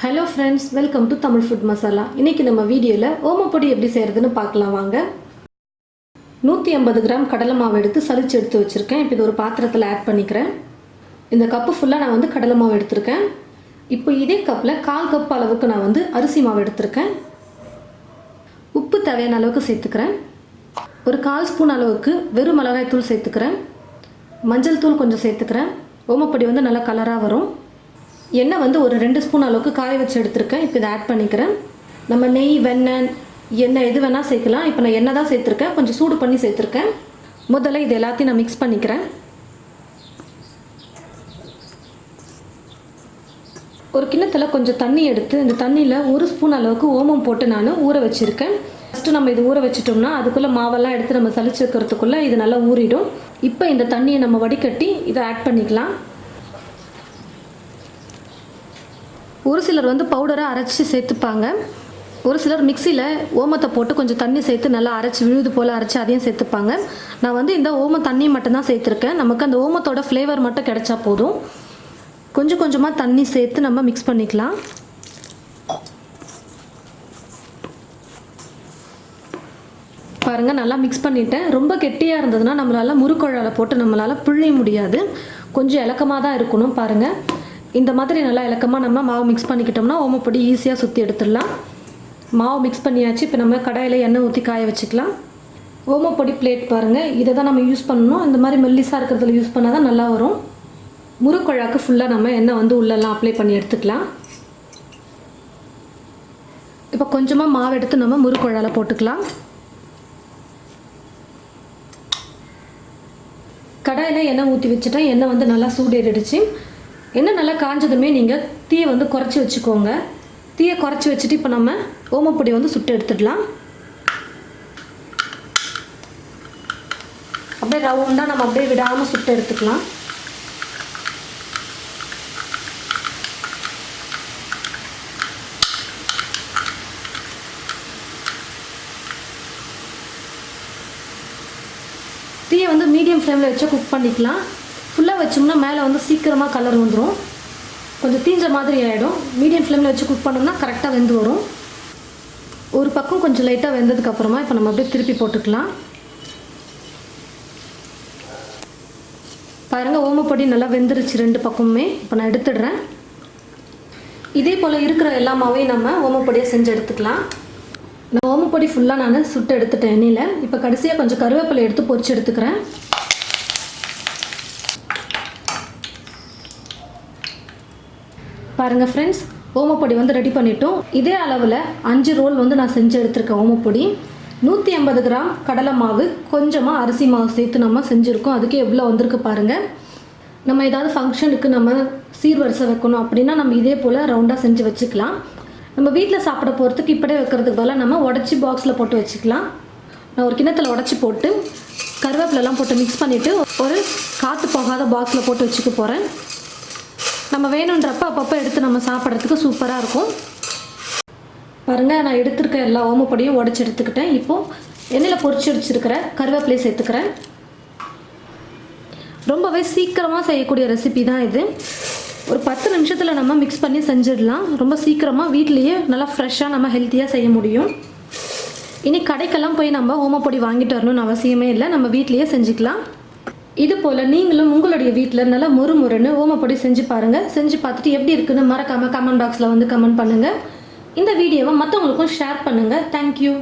Hello friends, welcome to Tamil Food Masala. இன்னைக்கு நம்ம வீடியோல ஓமப்பொடி எப்படி செய்யறதுன்னு பார்க்கலாம் வாங்க. 150 கிராம் கடலை மாவு எடுத்து சலிச்சு எடுத்து வச்சிருக்கேன். இப்போ இது ஒரு பாத்திரத்துல ஆட் பண்ணிக்கிறேன். இந்த கப் ஃபுல்லா நான் வந்து கடலை மாவு எடுத்துர்க்கேன். இப்போ இதே கப்ல 1/4 கப் அளவுக்கு நான் வந்து அரிசி மாவு எடுத்துர்க்கேன். உப்பு தேவையான அளவுக்கு சேர்த்துக்கிறேன். ஒரு 1/4 ஸ்பூன் அளவுக்கு வெறும் மிளகாய் தூள் சேர்த்துக்கிறேன். மஞ்சள் தூள் கொஞ்சம் சேர்த்துக்கிறேன். ஓமப்பொடி வந்து நல்ல கலரா வரும். எண்ணெய் வந்து ஒரு 2 ஸ்பூன் அளவுக்கு காய வச்சு எடுத்துர்க்கேன். இப்போ இதை ஆட் பண்ணிக்கிறேன். நம்ம நெய், வெண்ணெய், எண்ணெய் எது வேணால் சேர்க்கலாம். இப்போ நான் எண்ணெய் தான் சேர்த்துருக்கேன். கொஞ்சம் சூடு பண்ணி சேர்த்துருக்கேன். முதல்ல இது எல்லாத்தையும் நான் மிக்ஸ் பண்ணிக்கிறேன். ஒரு கிண்ணத்தில் கொஞ்சம் தண்ணி எடுத்து இந்த தண்ணியில் 1 ஸ்பூன் அளவுக்கு ஓமம் போட்டு நான் ஊற வச்சுருக்கேன். ஃபஸ்ட்டு நம்ம இது ஊற வச்சிட்டோம்னா அதுக்குள்ளே மாவெல்லாம் எடுத்து நம்ம சலிச்சு வைக்கிறதுக்குள்ளே இது நல்லா ஊறிடும். இப்போ இந்த தண்ணியை நம்ம வடிகட்டி இதை ஆட் பண்ணிக்கலாம். ஒரு சிலர் வந்து பவுடரை அரைச்சி சேர்த்துப்பாங்க. ஒரு சிலர் மிக்சியில் ஓமத்தை போட்டு கொஞ்சம் தண்ணி சேர்த்து நல்லா அரைச்சி விழுது போல் அரைச்சி அதையும் சேர்த்துப்பாங்க. நான் வந்து இந்த ஓம தண்ணி மட்டும்தான் சேர்த்துருக்கேன். நமக்கு அந்த ஓமத்தோட ஃப்ளேவர் மட்டும் கிடைச்சா போதும். கொஞ்சம் கொஞ்சமாக தண்ணி சேர்த்து நம்ம மிக்ஸ் பண்ணிக்கலாம். பாருங்கள், நல்லா மிக்ஸ் பண்ணிட்டேன். ரொம்ப கெட்டியாக இருந்ததுன்னா நம்மளால் முறுக்குழால போட்டு நம்மளால் பிழிய முடியாது. கொஞ்சம் இலக்கமாக தான் இருக்கணும். பாருங்கள், இந்த மாதிரி நல்லா இலக்கமாக நம்ம மாவு மிக்ஸ் பண்ணிக்கிட்டோம்னா ஓமப்பொடி ஈஸியாக சுற்றி எடுத்துடலாம். மாவு மிக்ஸ் பண்ணியாச்சு. இப்போ நம்ம கடாயில் எண்ணெய் ஊற்றி காய வச்சுக்கலாம். ஓமப்பொடி பிளேட் பாருங்கள், இதை தான் நம்ம யூஸ் பண்ணணும். இந்த மாதிரி மெல்லிஸாக இருக்கிறதுல யூஸ் பண்ணால் தான் நல்லா வரும். முறுக்குழாக்கு ஃபுல்லாக நம்ம எண்ணெய் வந்து உள்ளெல்லாம் அப்ளை பண்ணி எடுத்துக்கலாம். இப்போ கொஞ்சமாக மாவு எடுத்து நம்ம முறுக்குழால போட்டுக்கலாம். கடாயில் எண்ணெய் ஊற்றி வச்சுட்டேன். எண்ணெய் வந்து நல்லா சூடேறிடுச்சு. எண்ணெய் நல்லா காஞ்சதுமே நீங்கள் தீயை வந்து குறைச்சி வச்சுக்கோங்க. தீயை குறைச்சி வச்சுட்டு இப்போ நம்ம ஓமப்பொடி வந்து சுட்டு எடுத்துடலாம். அப்படியே ரவுண்டாக நம்ம அப்படியே விடாமல் சுட்டு எடுத்துக்கலாம். தீயை வந்து மீடியம் ஃப்ளேமில் வச்சு குக் பண்ணிக்கலாம். ஃபுல்லாக வச்சோம்னா மேலே வந்து சீக்கிரமாக கலர் வந்துடும். கொஞ்சம் தீஞ்ச மாதிரி ஆகிடும். மீடியம் ஃப்ளேமில் வச்சு குக் பண்ணோம்னா கரெக்டாக வெந்து வரும். ஒரு பக்கம் கொஞ்சம் லைட்டாக வெந்ததுக்கப்புறமா இப்போ நம்ம அப்படியே திருப்பி போட்டுக்கலாம். பாருங்கள், ஓமப்பொடி நல்லா வெந்துருச்சு 2 பக்கமுமே. இப்போ நான் எடுத்துடுறேன். இதே போல் இருக்கிற எல்லா மாவையும் நம்ம ஓமப்பொடியை செஞ்சு எடுத்துக்கலாம். நான் ஓமப்பொடி ஃபுல்லாக நான் சுட்டு எடுத்துட்டேன் எண்ணெயில். இப்போ கடைசியாக கொஞ்சம் கருவேப்பிலை எடுத்து பொரிச்சு எடுத்துக்கிறேன். பாருங்கள் ஃப்ரெண்ட்ஸ், ஓமப்பொடி வந்து ரெடி பண்ணிட்டோம். இதே அளவில் 5 ரோல் வந்து நான் செஞ்சு எடுத்துருக்கேன். ஓமப்பொடி 150 கிராம் கடலை மாவு, கொஞ்சமாக அரிசி மாவு சேர்த்து நம்ம செஞ்சுருக்கோம். அதுக்கு எவ்வளோ வந்திருக்கு பாருங்கள். நம்ம ஏதாவது ஃபங்க்ஷனுக்கு நம்ம சீர்வரிசை வைக்கணும் அப்படின்னா நம்ம இதே போல் ரவுண்டாக செஞ்சு வச்சுக்கலாம். நம்ம வீட்டில் சாப்பிட போகிறதுக்கு இப்படியே வைக்கிறதுக்கு பதிலாக நம்ம உடச்சி பாக்ஸில் போட்டு வச்சுக்கலாம். நான் ஒரு கிண்ணத்தில் உடச்சி போட்டு கருவேப்பிலெல்லாம் போட்டு மிக்ஸ் பண்ணிவிட்டு ஒரு காற்று போகாத பாக்ஸில் போட்டு வச்சுக்க போகிறேன். நம்ம வேணுன்றப்ப அப்பப்போ எடுத்து நம்ம சாப்பிட்றதுக்கு சூப்பராக இருக்கும். பாருங்கள், நான் எடுத்துருக்க எல்லா ஓமப்பொடியும் உடச்சி எடுத்துக்கிட்டேன். இப்போது எண்ணெயில் பொரிச்சு வச்சுருக்கிற கருவேப்பிலையை சேர்த்துக்கிறேன். ரொம்பவே சீக்கிரமாக செய்யக்கூடிய ரெசிபி தான் இது. ஒரு 10 நிமிஷத்தில் நம்ம மிக்ஸ் பண்ணி செஞ்சிடலாம். ரொம்ப சீக்கிரமாக வீட்லேயே நல்லா ஃப்ரெஷ்ஷாக நம்ம ஹெல்த்தியாக செய்ய முடியும். இனி கடைக்கெல்லாம் போய் நம்ம ஓமப்பொடி வாங்கிட்டு வரணும்னு அவசியமே இல்லை. நம்ம வீட்லேயே செஞ்சுக்கலாம். இது போல் நீங்களும் உங்களுடைய வீட்டில் நல்லா முறுமுறுன்னு ஓமப்பொடி செஞ்சு பாருங்கள். செஞ்சு பார்த்துட்டு எப்படி இருக்குன்னு மறக்காமல் கமெண்ட் பாக்ஸில் வந்து கமெண்ட் பண்ணுங்கள். இந்த வீடியோவை மற்றவங்களுக்கும் ஷேர் பண்ணுங்கள். தேங்க்யூ.